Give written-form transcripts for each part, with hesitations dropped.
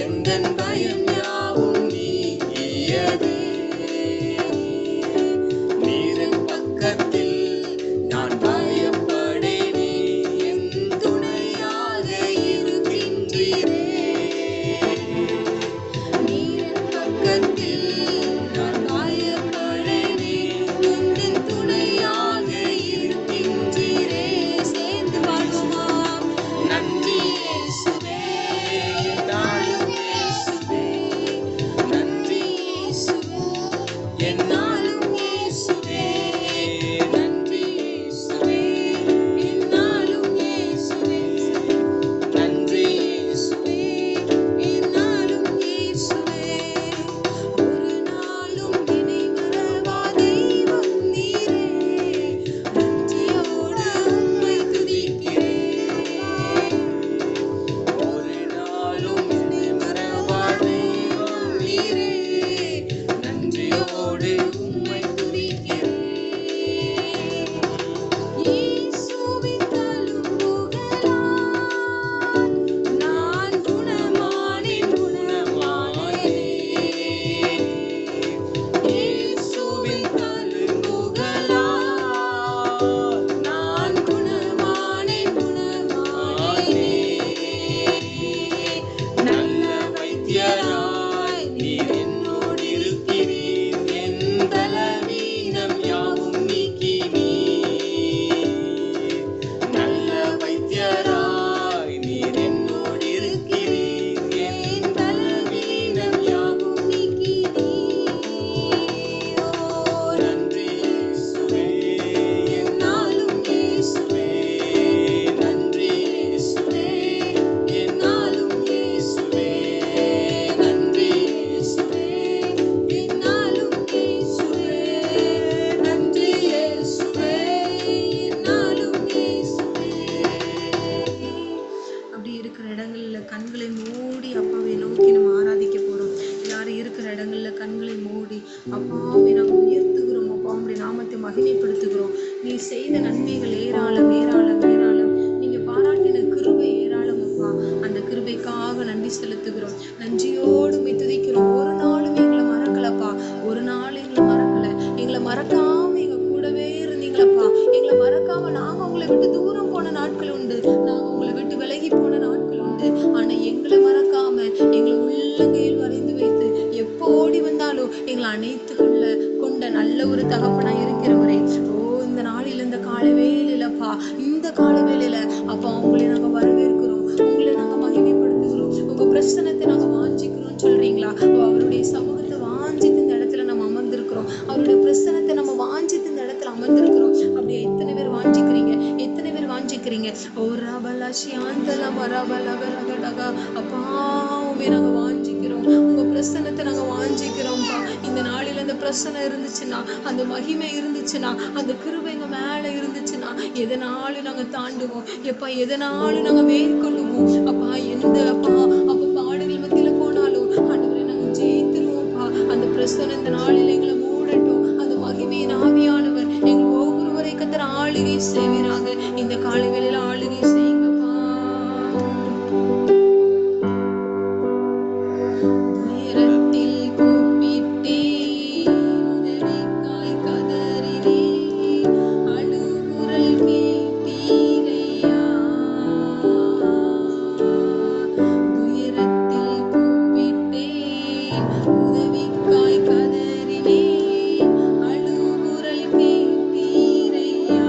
எந்தன் பயம் யாவும் நீங்கியது. நீரின் பக்கத்தில் நான் பயப்படேனே, என் துணையாக இருக்கின்றீரே. நீரின் பக்கத்தில் நான் பயப்படேனே, என் துணையாக இருக்கின்றீரே. சேர்ந்து பாடுவோமா? நன்றி இயேசுவே, நாளும் இயேசுவே. நன்றி இயேசுவே, என்னாலும் இயேசுவே. நன்றி இயேசுவே, என்னாலும் இயேசுவே. நன்றி இயேசுவே, என்னாலும் இயேசுவே. ஒரு நாளும் இணை மறவா தெய்வம் நீரே, நன்றியோடு உம்மை துதிக்கிறேன். ஒரு நாளும் இணை மறவா தெய்வம் நீரே, நன்றியோடு உம்மை துதிக்கிறேன். இயேசுவின் தழும்புகளால் நான் குணமானேன், குணமானேன். இயேசுவின் தழும்புகளால் நான் குணமானேன், குணமானேன். நல்ல வைத்தியராய் நீர் என்னோடு இருக்கிறீர், என் பலவீனம் யாவும் நீக்கினீர். நல்ல வைத்தியராய் நீர் என்னோடு இருக்கிறீர், என் பலவீனம் யாவும் நீக்கினீர். ஓ நன்றி இயேசுவே, என்னாலும் இயேசுவே. நன்றி இயேசுவே, என்னாலும் இயேசுவே. நன்றி இயேசுவே, என்னாலும் இயேசுவே. நன்றி இயேசுவே, என்னாலும் இயேசுவே. அப்படி இருக்கிற இடங்கள்ல கண்களை மூடி அப்பாவை நோக்கி நம்ம ஆராதிக்க போறோம். எல்லாரும் இருக்கிற இடங்கள்ல கண்களை மூடி அப்பாவை நம்ம உயர்த்துகிறோம். அப்பா உம்முடைய நாமத்தை மகிமைப்படுத்துகிறோம். நீ செய்த நன்மைகள் ஏராளம், ஏராளம், ஏராளம். நீங்க பாராட்டின கிருபை ஏராளம் அப்பா. அந்த கிருபைக்காக நன்றி செலுத்துகிறோம். நன்றியோடு உம்மை துதிக்கிறோம். ஒரு நாளும் எங்களை மறக்கலப்பா, ஒரு நாள் எங்களை மறக்கல. எங்களை மறக்காம எங்க கூடவே இருந்தீங்களப்பா. எங்களை மறக்காம நாங்க உங்களை விட்டு தூரம் போன நாட்கள் உண்டு, நாங்க உங்களை விட்டு விலகி போன நாட்கள் உண்டு. ஆனா எங்களை மறக்காம எங்களை உள்ளங்கையில் வரைந்து வைத்து எப்போ ஓடி வந்தாலும் எங்களை அணைத்து கொண்ட நல்ல ஒரு தகப்பனா இருக்கிறவரே. ஓ இந்த நாளில் இந்த கால வேலையிலப்பா, இந்த கால வேலையில அப்பா உங்களை நாங்க வரவேற்கிறோம், உங்களை நாங்க மகிமைப்படுத்துகிறோம். உங்க பிரசனத்தை நாங்க வாஞ்சிக்கிறோம் சொல்றீங்களா? அவருடைய சமூகத்தை வாஞ்சித்து இந்த இடத்துல நம்ம அமர்ந்திருக்கிறோம். அவருடைய பிரசனத்தை நம்ம வாஞ்சித்து இந்த இடத்துல அமர்ந்திருக்கிறோம். அப்படியே எத்தனை பேர் வாஞ்சிக்கிறீங்க? எத்தனை பேர் வாஞ்சிக்கிறீங்க? ஓ ரபலா ஷியாந்தலா மரபலகரகடகா. அப்பா உண்மை நாங்க வாஞ்சிக்கிறோம், உங்க பிரசனத்தை நாங்க வாஞ்சிக்கிறோம்ப்பா. இந்த நாளில் அந்த பிரசனம் இருந்துச்சுன்னா, அந்த மகிமை இருந்துச்சுன்னா, அந்த கிருபை எங்க மேல இருந்துச்சுன்னா, எதனாலும் நாங்க தாண்டுவோம் எப்பா, எதனாலும் நாங்க மேற்கொள்ளுவோம் அப்பா. எந்த அப்பா அப்ப பாடுகள் மத்தியில போனாலும் ஆண்டவரே நாங்க ஜெயித்துருவோம்ப்பா. அந்த பிரசனம் இந்த நாளில் எங்களை மூடட்டும். அந்த மகிமையின் ஆவியானவர் எங்கள் ஒவ்வொருவரை கத்தர் ஆளுகை செய்வீராக. இந்த காலை வேளையில ஆளுகை செய்யுங்கப்பா. உயரத்தில் கூப்பிட்டேன், உதவிக்காய் கதறினேன், அழுகுரல் கேட்டீரையா. உயரத்தில் கூப்பிட்டேன், உதவிக்காய் கதறினேன், அழுகுரல் கேட்டீரையா.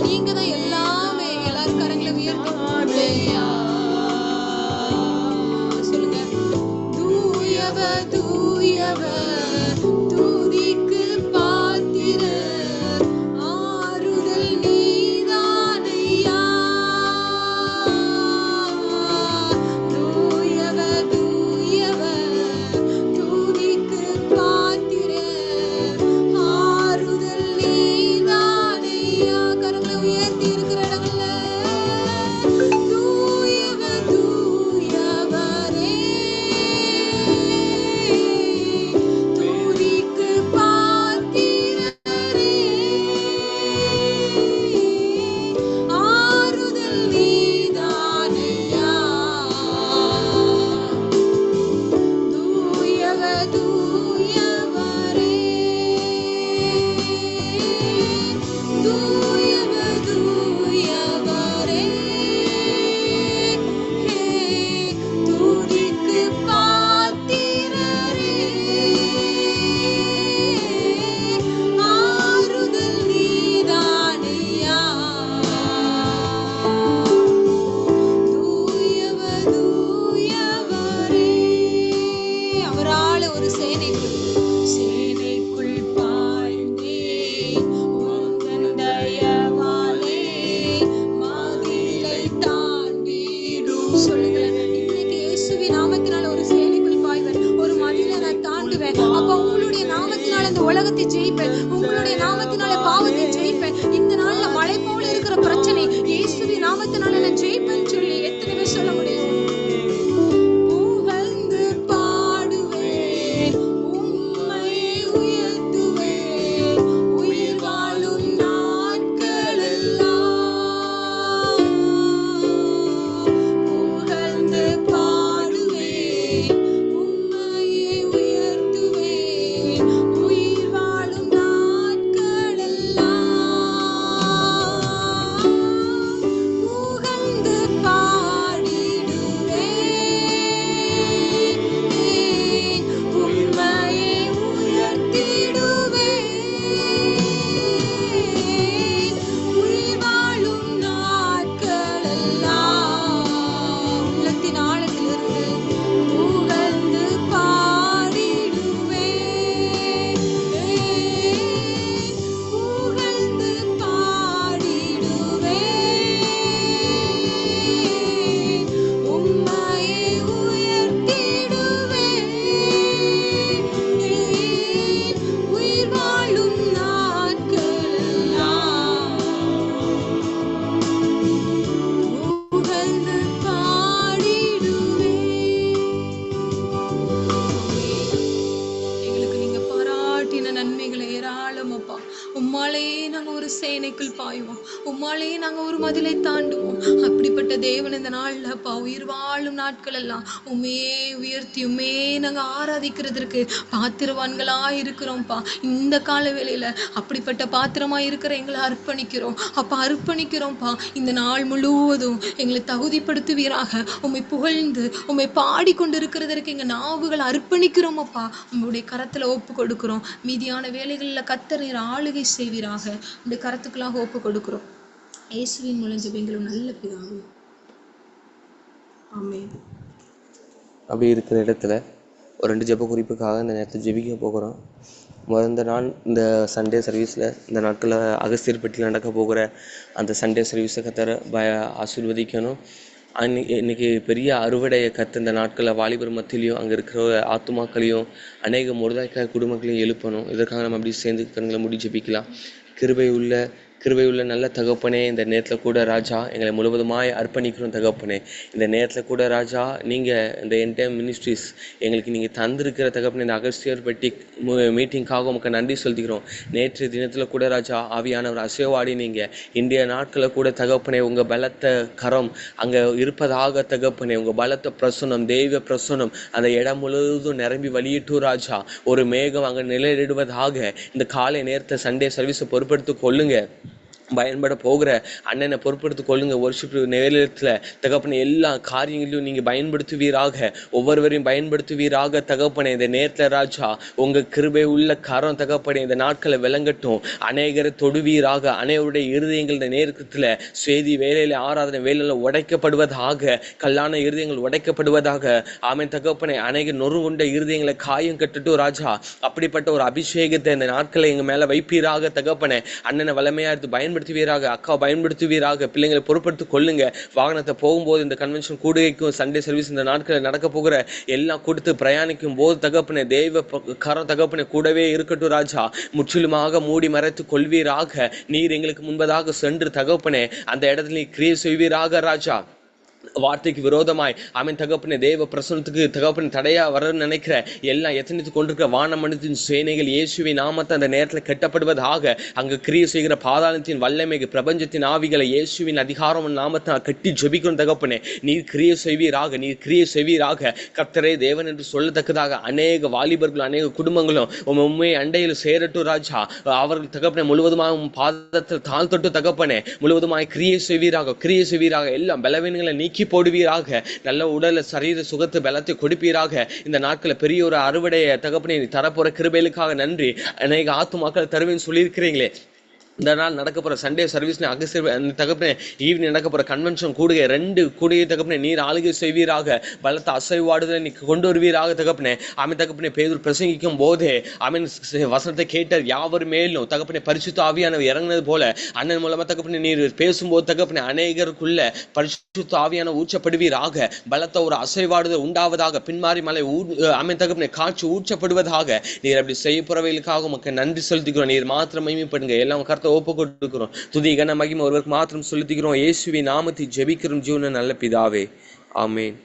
நீங்க தான் எல்லாமே. எல்லாரும் கரங்களை உயர்த்தி சொல்லுங்க. தூயவ தூயவ துதிக்கு பாத்திர ஆறுதல் நீதானையா. தூயவ தூயவ துதிக்கு பாத்திர ஆறுதல் நீதானையா. கரங்களை உயர்த்தி இருக்கிற இடங்கள்ல தூயவ தூயவரே துதிக்கு பாத்திரரே ஆறுதல் நீதானையா. தூயவ தூயவரே தூயவ தூயவரே துதிக்கு பாத்திரரே ஆறுதல் நீதானையா. தூயவ தூயவரே. அவரால ஒரு சேனைக்குள் பாய்ந்தேன் உந்தன் தயவாலே மதிலை தாண்டிடும். சொல்லுங்க, இன்னைக்கு இயேசுவின் நாமத்தினால ஒரு சேனைக்குள் பாய்வேன், ஒரு மதிலை நான் தாண்டுவேன். அப்ப உங்களுடைய நாமத்தினால இந்த உலகத்தை ஜெயிப்பேன், உங்களுடைய நாமத்தினால பாவத்தை ஜெயிப்பேன். இந்த நாள்ல மழை போல இருக்கிற பிரச்சனை இயேசுவின் நாமத்தினால நான் ஜெயிப்பேன்னு சொல்லி எத்தனை பேர் சொல்ல முடியும்? புகழ்ந்து பாடுவேன், உம்மை உயர்த்துவேன், உயிர் வாழும் நாட்களெல்லாம். புகழ்ந்து பாடுவேன், உம்மையே உயர்த்துவேன், உயிர் வாழும் நாட்களெல்லாம். புகழ்ந்து பாடிடுவேன், உம்மையே உயர்த்திடுவேன், உயிர் வாழும் நாட்களெல்லாம். உள்ளத்தின் ஆழத்திலிருந்து புகழ்ந்து பாடிடுவேன், புகழ்ந்து பாடிடுவேன், உம்மையே உயர்த்திடுவேன், உயிர் வாழும் நாட்களெல்லாம். புகழ்ந்து பாடிடுவேன். எங்களுக்கு நீங்க பாராட்டின நன்மைகளை ஏராளமப்பா. உம்மாலேயே நாங்க ஒரு சேனைக்குள் பாயுவோம், உம்மாலேயே நாங்க ஒரு மதிலை தாண்டுவோம். அப்படிப்பட்ட தேவன் இந்த நாள்ல அப்பா உயிர் வாழும் நாட்கள் எல்லாம் உண்மையே உயர்த்தி உண்மையே நாங்க ஆராதிக்கிறதுக்கு பாத்திரவான்களா இருக்கிறோம்ப்பா. இந்த கால வேளையில அப்படிப்பட்ட பாத்திரமா இருக்கிற எங்களை அர்ப்பணிக்கிறோம் அப்பா, அர்ப்பணிக்கிறோம்ப்பா. இந்த நாள் முழுவதும் எங்களை தகுதிப்படுத்துவீராக. உம்மை புகழ்ந்து உம்மை பாடிக்கொண்டு இருக்கிறதற்கு எங்க நாவுகளை அர்ப்பணிக்கிறோம் அப்பா. உங்களுடைய கரத்துல ஒப்பு கொடுக்கிறோம். மீதியான வேலைகளில் கர்த்தர் நீர் ஆளுகை செய்வீராக. உங்களுடைய கரத்துக்களாக ஒப்பு கொடுக்கிறோம். இயேசுவின் மூலம் ஜெபங்களும் நல்ல பிதாவே, ஆமென். அப்படி இருக்கிற இடத்துல ஒரு 2 ஜெப குறிப்புக்காக இந்த நேரத்தை ஜெபிக்க போகிறோம். இந்த நாள் இந்த சண்டே சர்வீஸில் இந்த நாட்களில் அகஸ்தியர்பட்டியில் நடக்க போகிற அந்த சண்டே சர்வீஸை கர்த்தர் ஆசீர்வதிக்கணும். இன்னைக்கு பெரிய அறுவடையை கற்று இந்த நாட்களில் வாலிபர் மத்தியிலையும் அங்கே இருக்கிற ஆத்துமாக்களையும் அநேக முருதாய்க்காய் குடும்பங்களையும் எழுப்பணும். இதற்காக நம்ம அப்படி சேர்ந்து கண்களை மூடி ஜெபிக்கலாம். கிருபையுள்ள நல்ல தகப்பனே, இந்த நேரத்தில் கூட ராஜா எங்களை முழுவதுமாய் அர்ப்பணிக்கிறோம் தகப்பனே. இந்த நேரத்தில் கூட ராஜா நீங்கள் இந்த என்டைம் மினிஸ்ட்ரிஸ் எங்களுக்கு நீங்கள் தந்திருக்கிற தகப்பனே, இந்த அகஸ்தியர்பட்டி மீட்டிங்காக உங்களுக்கு நன்றி செலுத்திக்கிறோம். நேற்று தினத்தில் கூட ராஜா ஆவியானவர் அசைவாடி நீங்கள் இந்திய நாட்களில் கூட தகப்பனே உங்கள் பலத்த கரம் அங்கே இருப்பதாக தகப்பனே, உங்கள் பலத்த பிரசனம் தெய்வ பிரசனம் அந்த இடம் முழுவதும் நிரம்பி வழியிட்டு ராஜா ஒரு மேகம் அங்கே நிலையிடுவதாக இந்த காலை நேரத்தை சண்டே சர்வீஸை பொறுப்படுத்தி கொள்ளுங்க. பயன்பட போகிற அண்ணனை பொறுப்படுத்திக் கொள்ளுங்க. ஒர்ஷிப் நேரத்தில் தகப்பனை எல்லா காரியங்களிலும் நீங்க பயன்படுத்துவீராக, ஒவ்வொருவரையும் பயன்படுத்துவீராக தகப்பனே. இந்த நேரத்தில் ராஜா உங்க கிருபை உள்ள கரம் தகப்பனே இந்த நாட்களை விளங்கட்டும். அநேகரை தொடுவீராக, அனைவருடைய இருதயங்கள் இந்த நேரத்தில் செய்தி வேலையில ஆராதனை வேலையில உடைக்கப்படுவதாக, கல்லான இருதயங்கள் உடைக்கப்படுவதாக. ஆமென் தகப்பனே. அநேக நொறுங்குண்ட இருதயங்களை காயம் கட்டுட்டும் ராஜா. அப்படிப்பட்ட ஒரு அபிஷேகத்தை இந்த நாட்களை எங்க மேல வைப்பீராக தகப்பனே. அண்ணனை வல்லமையா எடுத்து பயன்படுத்துவீராக, அக்கா பயன்படுத்துவீராக. பிள்ளைங்களை பொறுப்படுத்திக் கொள்ளுங்க. வாகனத்தை போகும்போது இந்த கன்வென்ஷன் கூடுகைக்கும் சண்டே சர்வீஸ் இந்த நாட்களில் நடக்க போகிற எல்லாம் கொடுத்து பிரயாணிக்கும் போது தகப்பனே தெய்வ கரம் தகப்பனே கூடவே இருக்கட்டும் ராஜா. முற்றிலுமாக மூடி மறைத்து கொள்வீராக. நீர் எங்களுக்கு முன்பதாக சென்று தகப்பனே அந்த இடத்துல நீ கிரியை செய்வீராக ராஜா. வார்த்தைக்கு விரோதமாய் ஆமென் தகப்பனே தேவ பிரசனத்துக்கு தகப்பனே தடையா வர நினைக்கிற எல்லாம் எத்தனைத்து கொண்டிருக்கிற வானமண்டலத்தின் சேனைகள் இயேசுவின் நாமத்தை அந்த நேரத்தில் கட்டப்படுவதாக. அங்கு கிரியை செய்கிற பாதாளத்தின் வல்லமைக்கு பிரபஞ்சத்தின் ஆவிகளை இயேசுவின் அதிகாரம் நாமத்தை கட்டி ஜெபிக்கணும் தகப்பனே. நீர் கிரியை செய்வீராக, நீர் கிரியை செய்வீராக. கர்த்தரே தேவன் என்று சொல்லத்தக்கதாக அநேக வாலிபர்களும் அநேக குடும்பங்களும் உண்மை அண்டையில் சேரட்டும் ராஜா. அவர்கள் தகப்பனே முழுவதுமாக பாதத்தில் தாழ்த்தொட்டு தகப்பனே முழுவதுமாய் கிரியை செய்வீராக, கிரியை செய்வீராக. எல்லாம் பலவீனங்களை நீக்கி போடுவீராக. நல்ல உடல சரீர சுகத்தை பலத்தை கொடுப்பீராக. இந்த நாட்களில் பெரிய ஒரு அறுவடையை தகப்பனே நீ தரப்போற கிருபைகளுக்காக நன்றி. அநேக ஆத்துமாக்கள் தருவேன்னு சொல்லியிருக்கிறீங்களே. இந்த நாள் நடக்க போகிற சண்டே சர்வீஸ்னு அகஸ்தியர் தகப்பனே ஈவினிங் நடக்க போகிற கன்வென்ஷன் கூடுகை 2 கூடுகை தகப்பனே நீர் ஆளுகை செய்வீராக. பலத்த அசைவாடுதலை நீ கொண்டு வருவீராக தகப்பனே. ஆமென் தகப்பனே. பேதுரு பிரசங்கிக்கும் போதே ஆமென் வசனத்தை கேட்டார் யாவர் மேலும் தகப்பனே பரிசுத்த ஆவியானவர் இறங்கினது போல அண்ணன் மூலமா தகப்பனே நீர் பேசும்போது தகப்பனே அநேகருக்குள்ள பரிசுத்த ஆவியான ஊற்றப்படுவீராக. பலத்த ஒரு அசைவாடுதல் உண்டாவதாக. பின்மாறி மலை ஆமென் தகப்பனே காட்சி ஊற்றப்படுவதாக. நீர் அப்படி செய்ய போறவைகளுக்காக உமக்கு நன்றி செலுத்திக்கிறோம். நீர் மாத்திரம் மகிமைப்படுங்க. எல்லாம் கர்த்தர் ஒப்பு கொடுக்கிறோம். துதி கன மகிமை ஒருவருக்கு மாத்திரம் செலுத்துகிறோம். இயேசுவின் நாமத்தில் ஜெபிக்கிறோம் ஜீவன நல்ல பிதாவே. ஆமென்.